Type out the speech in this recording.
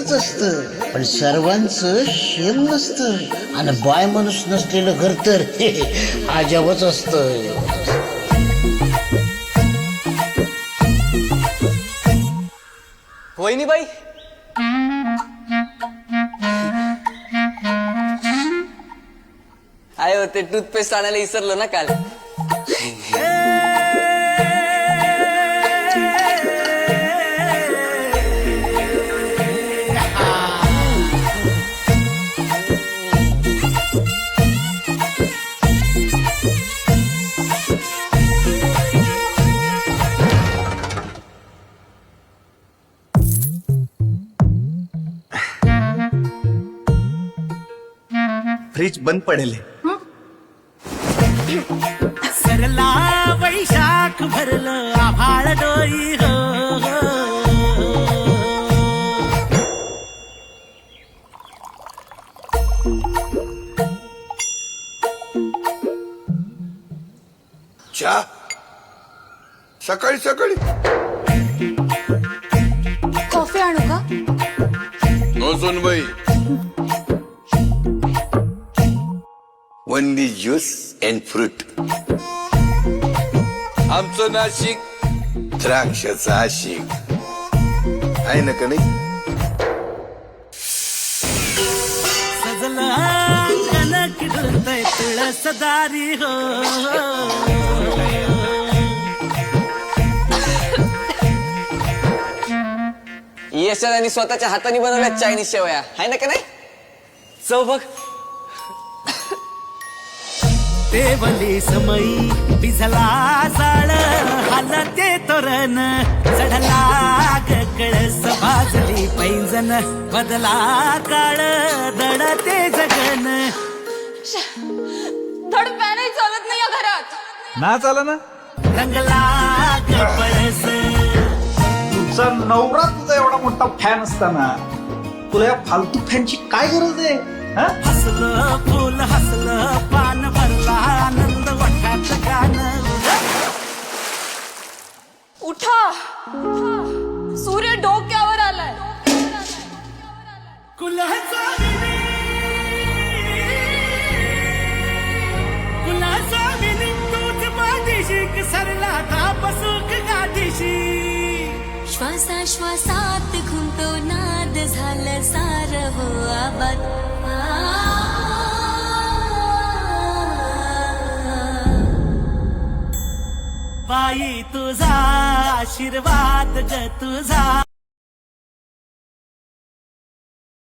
एकच असतं, पण सर्वांचं शेम नसतं. आणि बाय माणूस नसलेलं घर तर अजबच असतं. वहिनी बाई, आय ते टूथपेस्ट आणायला विसरलो ना काल. फ्रीज बंद पडेल. सरला वैशाख भरलं आभाळ डोई हो. चहा सकाळी सकाळी कॉफी आणू का? No Sonbai, only juice and fruit. आमचं नाशिक द्राक्षाचं आशिक आहे ना का नाही? सजलं कनक डुलतय तुळस दारी हो. यशदानी स्वतःच्या हाताने बनवल्या चायनीज शेवया आहे ना का नाही? चव बघ. देवली समयी भिजला जाळ हालते तोरण चढला कळस भाजली पैंजन बदला काळ दडते जगन. धड पॅनही चालत नाही या घरात. ना चाला ना. रंगला पळस. तुझा नवरा तुझा एवढा मोठा फॅन असताना तुला या फालतू फॅनची काय गरज आहे? हसलं फुल हसलं पान भरला आनंद वठात गाण. उठा, सूर्य डोक्यावर आलाय. कुलाचा विनी तूच माझीशी सरला धाप सुख गाठीशी. श्वासा श्वासात घुमतो नाद झालं सार हो आबाद. बाई तुझा आशीर्वाद ग तुझा.